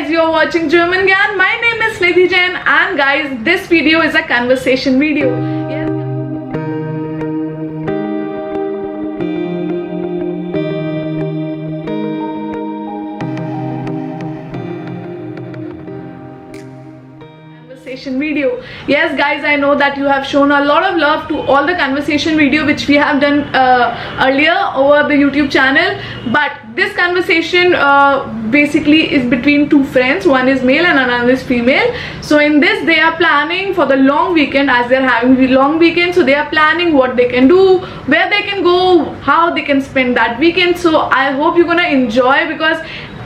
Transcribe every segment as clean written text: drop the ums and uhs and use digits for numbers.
guys, you're watching German Gyan. My name is Nidhi Jain and guys, this video is a conversation video. Yes. Video. Yes guys, I know that you have shown a lot of love to all the conversation video which we have done earlier over the YouTube channel, but this conversation basically is between two friends. One is male and another is female. So in this they are planning for the long weekend, as they're having the long weekend, so they are planning what they can do, where they can go, how they can spend that weekend. So I hope you're gonna enjoy, because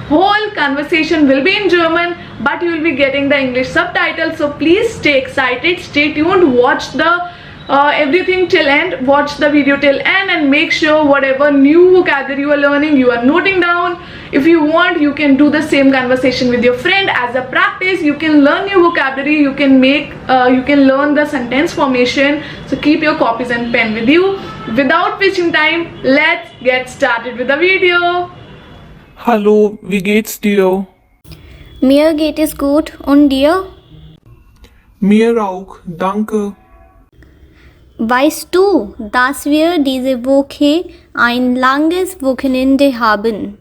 whole conversation will be in German, but you will be getting the English subtitles. So please stay excited, stay tuned, watch the everything till end, watch the video till end, and make sure whatever new vocabulary you are learning, you are noting down. If you want, you can do the same conversation with your friend as a practice. You can learn new vocabulary, you can learn the sentence formation. So keep your copies and pen with you. Without wasting time, let's get started with the video. Hallo, wie geht's dir? Mir geht es gut und dir? Mir auch, danke. Weißt du, dass wir diese Woche ein langes Wochenende haben?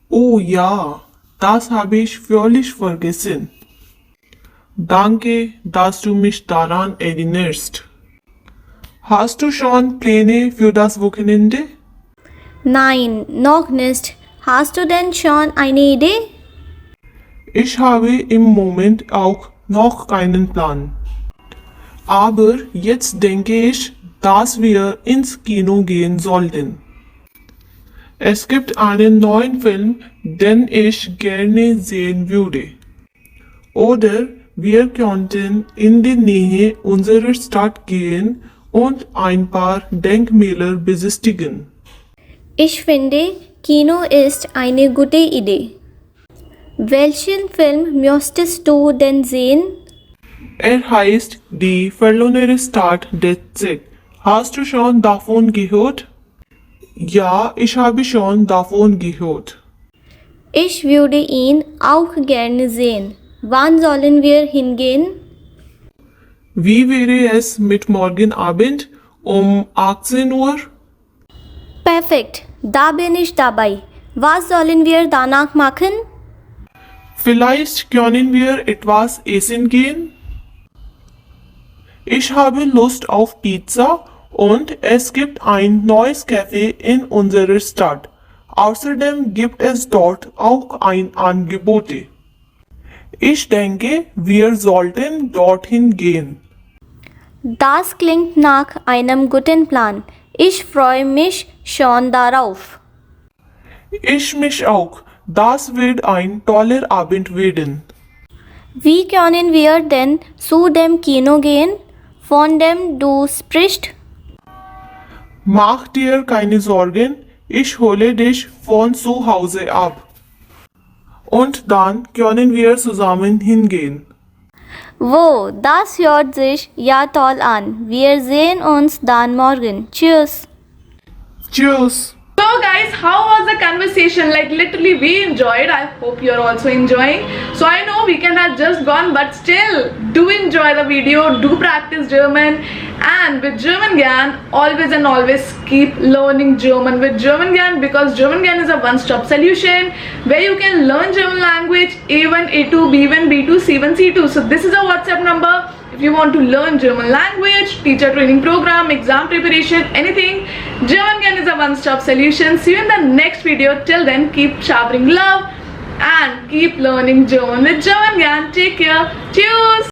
Oh ja, das habe ich völlig vergessen. Danke, dass du mich daran erinnerst. Hast du schon Pläne für das Wochenende? Nein, noch nicht. Hast du denn schon eine Idee? Ich habe im Moment auch noch keinen Plan. Aber jetzt denke ich, dass wir ins Kino gehen sollten. Es gibt einen neuen Film, den ich gerne sehen würde. Oder wir könnten in die Nähe unserer Stadt gehen und ein paar Denkmäler besichtigen. Ich finde, Kino ist eine gute Idee. Welchen Film möchtest du denn sehen? Er heißt Die verlorene Stadt der Zeit. Hast du schon davon gehört? Ja, ich habe schon davon gehört. Ich würde ihn auch gerne sehen. Wann sollen wir hingehen? Wie wäre es mit morgen Abend um 18 Uhr? Perfekt, da bin ich dabei. Was sollen wir danach machen? Vielleicht können wir etwas essen gehen? Ich habe Lust auf Pizza und es gibt ein neues Café in unserer Stadt. Außerdem gibt es dort auch ein Angebot. Ich denke, wir sollten dorthin gehen. Das klingt nach einem guten Plan. Ich freue mich schon darauf. Ich mich auch. Das wird ein toller Abend werden. Wie können wir denn zu dem Kino gehen, von dem du sprichst? Mach dir keine Sorgen, ich hole dich von zu Hause ab. Und dann können wir zusammen hingehen. Wow, das hört sich ja toll an. Wir sehen uns dann morgen. Tschüss. Tschüss. So guys, how was the conversation? Like literally we enjoyed. I hope you're also enjoying. So I know weekend has just gone, but still do enjoy the video, do practice German, and with German Gyan, always and always keep learning German with German Gyan, because German Gyan is a one-stop solution where you can learn German language A1, A2, B1, B2, C1, C2. So this is a WhatsApp number. If you want to learn German language, teacher training program, exam preparation, anything, German Gyan is a one-stop solution. See you in the next video. Till then, keep showering love and keep learning German with German Gyan. Take care. Cheers.